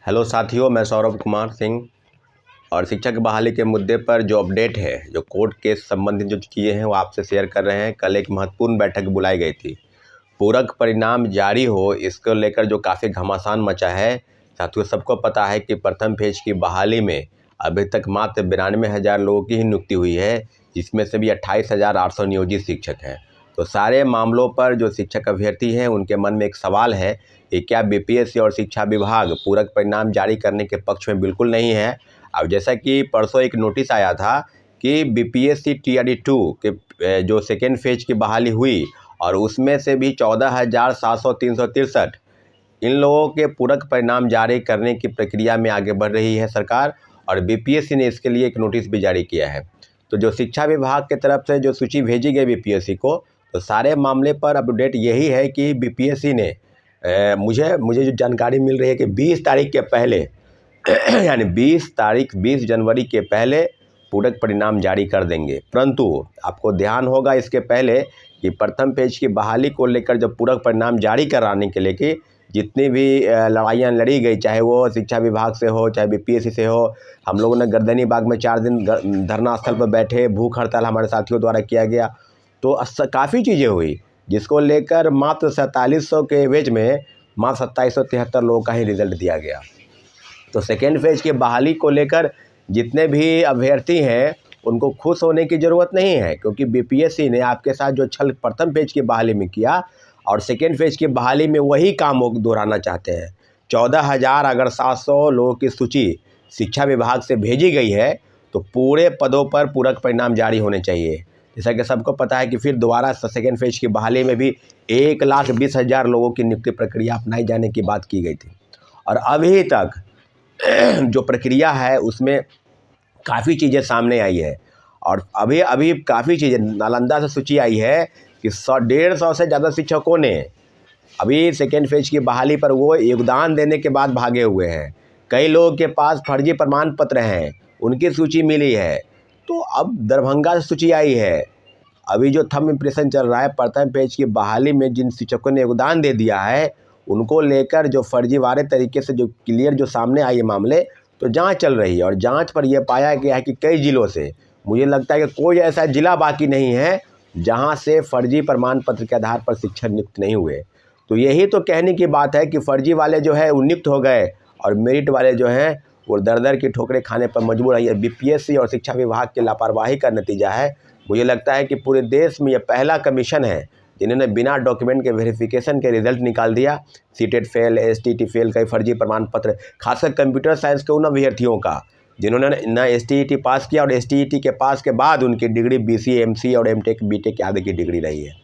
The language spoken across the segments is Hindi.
हेलो साथियों, मैं सौरभ कुमार सिंह। और शिक्षक बहाली के मुद्दे पर जो अपडेट है, जो कोर्ट के संबंधित जो चीज़ें हैं वो आपसे शेयर कर रहे हैं। कल एक महत्वपूर्ण बैठक बुलाई गई थी। पूरक परिणाम जारी हो, इसको लेकर जो काफ़ी घमासान मचा है। साथियों, सबको पता है कि प्रथम फेज की बहाली में अभी तक मात्र 92,000 लोगों की ही नियुक्ति हुई है, जिसमें से भी 28,800 नियोजित शिक्षक हैं। तो सारे मामलों पर जो शिक्षक अभ्यर्थी हैं उनके मन में एक सवाल है कि क्या बीपीएससी और शिक्षा विभाग पूरक परिणाम जारी करने के पक्ष में बिल्कुल नहीं है। अब जैसा कि परसों एक नोटिस आया था कि बीपीएससी टीआरडी 2 के जो सेकेंड फेज की बहाली हुई और उसमें से भी 14,763 इन लोगों के पूरक परिणाम जारी करने की प्रक्रिया में आगे बढ़ रही है सरकार। और बीपीएससी ने इसके लिए एक नोटिस भी जारी किया है। तो जो शिक्षा विभाग की तरफ से जो सूची भेजी गई बीपीएससी को, तो सारे मामले पर अपडेट यही है कि बीपीएससी ने मुझे जो जानकारी मिल रही है कि 20 तारीख के पहले यानी 20 जनवरी के पहले पूरक परिणाम जारी कर देंगे। परंतु आपको ध्यान होगा इसके पहले कि प्रथम पेज की बहाली को लेकर जब पूरक परिणाम जारी कराने के लिए कि जितनी भी लड़ाइयाँ लड़ी गई, चाहे वो शिक्षा विभाग से हो चाहे बीपीएससी से हो। हम लोगों ने गर्दनी बाग में 4 दिन धरना स्थल पर बैठे, भूख हड़ताल हमारे साथियों द्वारा किया गया। तो काफ़ी चीज़ें हुई, जिसको लेकर मात्र 4700 के एवरेज में मात्र 2773 लोगों का ही रिजल्ट दिया गया। तो सेकेंड फेज की बहाली को लेकर जितने भी अभ्यर्थी हैं उनको खुश होने की ज़रूरत नहीं है, क्योंकि बीपीएससी ने आपके साथ जो छल प्रथम फेज की बहाली में किया और सेकेंड फेज की बहाली में वही काम वो दोहराना चाहते हैं। 14,000 अगर 700 लोगों की सूची शिक्षा विभाग से भेजी गई है तो पूरे पदों पर पूरक परिणाम जारी होने चाहिए। जैसा कि सबको पता है कि फिर दोबारा सेकेंड फेज की बहाली में भी 1,20,000 लोगों की नियुक्ति प्रक्रिया अपनाई जाने की बात की गई थी। और अभी तक जो प्रक्रिया है उसमें काफ़ी चीज़ें सामने आई है। और अभी काफ़ी चीज़ें नालंदा से सूची आई है कि 150 से ज़्यादा शिक्षकों ने अभी सेकेंड फेज की बहाली पर वो योगदान देने के बाद भागे हुए हैं। कई लोगों के पास फर्जी प्रमाण पत्र हैं, उनकी सूची मिली है। तो अब दरभंगा से सूची आई है। अभी जो थंब इम्प्रेशन चल रहा है, प्रथम पेज की बहाली में जिन शिक्षकों ने योगदान दे दिया है उनको लेकर जो फर्जीवाड़े तरीके से जो क्लियर जो सामने आए मामले, तो जांच चल रही है। और जांच पर यह पाया गया है कि कई ज़िलों से, मुझे लगता है कि कोई ऐसा ज़िला बाकी नहीं है जहां से फर्जी प्रमाण पत्र के आधार पर शिक्षक नियुक्त नहीं हुए। तो यही तो कहने की बात है कि फर्जी वाले जो है वो नियुक्त हो गए और मेरिट वाले जो हैं वो दर की ठोकरें खाने पर मजबूर है। बीपीएससी और शिक्षा विभाग की लापरवाही का नतीजा है। मुझे लगता है कि पूरे देश में यह पहला कमीशन है जिन्होंने बिना डॉक्यूमेंट के वेरिफिकेशन के रिजल्ट निकाल दिया। सीटेट फेल, एसटीईटी फेल, कई फर्जी प्रमाण पत्र, खासकर कंप्यूटर साइंस के उन अभ्यर्थियों का जिन्होंने न एसटीईटी पास किया और एसटीईटी के पास के बाद उनकी डिग्री बीसीए, एमसीए और एमटेक, बीटेक आदि की डिग्री रही है।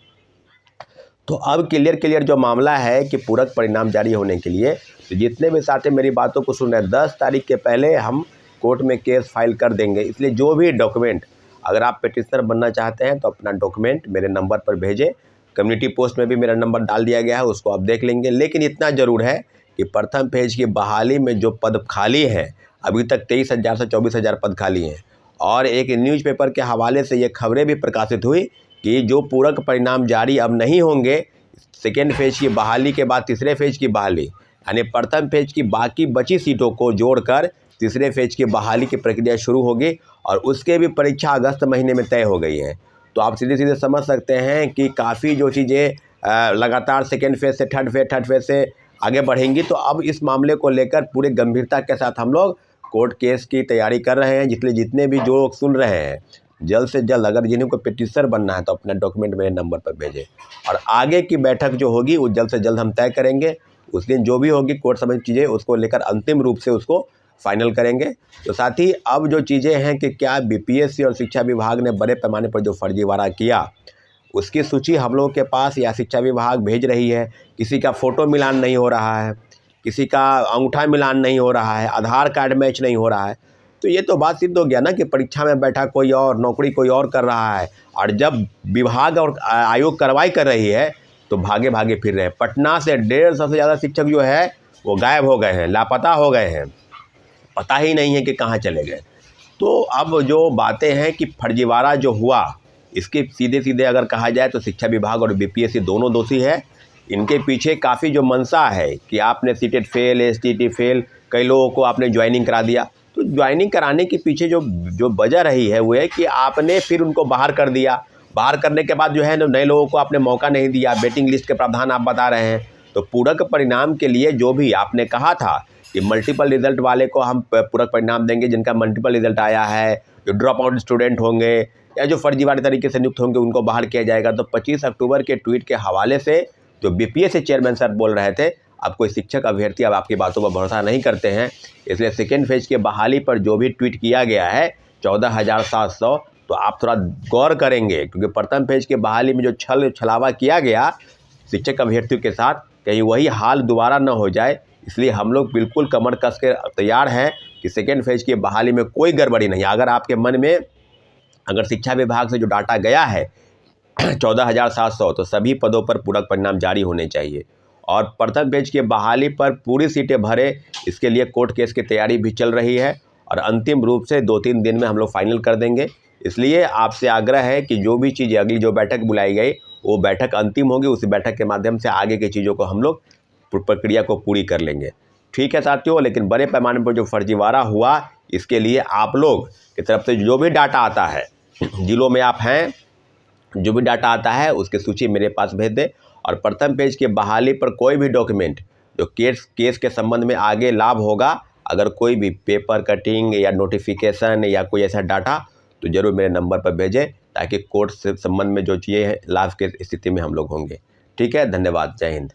तो अब क्लियर जो मामला है कि पूरक परिणाम जारी होने के लिए तो जितने भी साथी मेरी बातों को सुन रहे हैं, 10 तारीख के पहले हम कोर्ट में केस फाइल कर देंगे। इसलिए जो भी डॉक्यूमेंट, अगर आप पिटिशनर बनना चाहते हैं तो अपना डॉक्यूमेंट मेरे नंबर पर भेजें। कम्युनिटी पोस्ट में भी मेरा नंबर डाल दिया गया है, उसको आप देख लेंगे। लेकिन इतना ज़रूर है कि प्रथम फेज की बहाली में जो पद खाली हैं, अभी तक 23,000 से 24,000 पद खाली हैं। और एक न्यूज़पेपर के हवाले से ये खबरें भी प्रकाशित हुई कि जो पूरक परिणाम जारी अब नहीं होंगे सेकेंड फेज की बहाली के बाद तीसरे फेज की बहाली, यानी प्रथम फेज की बाकी बची सीटों को जोड़कर तीसरे फेज की बहाली की प्रक्रिया शुरू होगी और उसके भी परीक्षा अगस्त महीने में तय हो गई है। तो आप सीधे समझ सकते हैं कि काफ़ी जो चीज़ें लगातार सेकेंड फेज से थर्ड फेज से आगे बढ़ेंगी। तो अब इस मामले को लेकर पूरे गंभीरता के साथ हम लोग कोर्ट केस की तैयारी कर रहे हैं। जिसलिए जितने भी जो लोग सुन रहे हैं, जल्द से जल्द अगर जिन्हें को पिटिशनर बनना है तो अपना डॉक्यूमेंट मेरे नंबर पर भेजें। और आगे की बैठक जो होगी वो जल्द से जल्द हम तय करेंगे। उस दिन जो भी होगी कोर्ट संबंधी चीज़ें उसको लेकर अंतिम रूप से उसको फाइनल करेंगे। तो साथ ही अब जो चीज़ें हैं कि क्या बीपीएससी और शिक्षा विभाग ने बड़े पैमाने पर जो फर्जीवाड़ा किया उसकी सूची हम लोगों के पास या शिक्षा विभाग भेज रही है। किसी का फ़ोटो मिलान नहीं हो रहा है, किसी का अंगूठा मिलान नहीं हो रहा है, आधार कार्ड मैच नहीं हो रहा है। तो ये तो बात सिद्ध हो गया ना कि परीक्षा में बैठा कोई और, नौकरी कोई और कर रहा है। और जब विभाग और आयोग कार्रवाई कर रही है तो भागे भागे फिर रहे हैं। पटना से 150 से ज़्यादा शिक्षक जो है वो गायब हो गए हैं, लापता हो गए हैं, पता ही नहीं है कि कहाँ चले गए। तो अब जो बातें हैं कि फर्जीवाड़ा जो हुआ इसके सीधे अगर कहा जाए तो शिक्षा विभाग और बीपीएससी दोनों दोषी है। इनके पीछे काफ़ी जो मंशा है कि आपने सीटेट फेल, एसटीटी फेल, कई लोगों को आपने ज्वाइनिंग करा दिया। तो ज्वाइनिंग कराने के पीछे जो जो वजह रही है वो है कि आपने फिर उनको बाहर कर दिया। बाहर करने के बाद जो है ना, नए लोगों को आपने मौका नहीं दिया। वेटिंग लिस्ट के प्रावधान आप बता रहे हैं। तो पूरक परिणाम के लिए जो भी आपने कहा था कि मल्टीपल रिजल्ट वाले को हम पूरक परिणाम देंगे, जिनका मल्टीपल रिजल्ट आया है, जो ड्रॉप आउट स्टूडेंट होंगे या जो फर्जीवाड़े तरीके से नियुक्त होंगे, उनको बाहर किया जाएगा। तो 25 अक्टूबर के ट्वीट के हवाले से जो बीपीएससी चेयरमैन सर बोल रहे थे, अब कोई शिक्षक अभ्यर्थी अब आपकी बातों पर भरोसा नहीं करते हैं। इसलिए सेकेंड फेज की बहाली पर जो भी ट्वीट किया गया है 14,700, तो आप थोड़ा गौर करेंगे, क्योंकि प्रथम फेज की बहाली में जो छलावा किया गया शिक्षक अभ्यर्थियों के साथ, कहीं वही हाल दोबारा न हो जाए। इसलिए हम लोग बिल्कुल कमर कस के तैयार हैं कि सेकेंड फेज की बहाली में कोई गड़बड़ी नहीं। अगर आपके मन में अगर शिक्षा विभाग से जो डाटा गया है 14,700, तो सभी पदों पर पूरक परिणाम जारी होने चाहिए। और प्रथम फेज की बहाली पर पूरी सीटें भरे, इसके लिए कोर्ट केस की तैयारी भी चल रही है और अंतिम रूप से 2-3 दिन में हम लोग फाइनल कर देंगे। इसलिए आपसे आग्रह है कि जो भी चीज़ें अगली जो बैठक बुलाई गई वो बैठक अंतिम होगी, उस बैठक के माध्यम से आगे की चीज़ों को हम लोग प्रक्रिया को पूरी कर लेंगे। ठीक है साथियों, लेकिन बड़े पैमाने पर जो फर्जीवाड़ा हुआ, इसके लिए आप लोग की तरफ से जो भी डाटा आता है, जिलों में आप हैं, जो भी डाटा आता है उसकी सूची मेरे पास भेज दें। और प्रथम पेज की बहाली पर कोई भी डॉक्यूमेंट जो केस के संबंध में आगे लाभ होगा, अगर कोई भी पेपर कटिंग या नोटिफिकेशन या कोई ऐसा डाटा, तो ज़रूर मेरे नंबर पर भेजें, ताकि कोर्ट से संबंध में जो चीज़ें हैं लाभ की स्थिति में हम लोग होंगे। ठीक है, धन्यवाद, जय हिंद।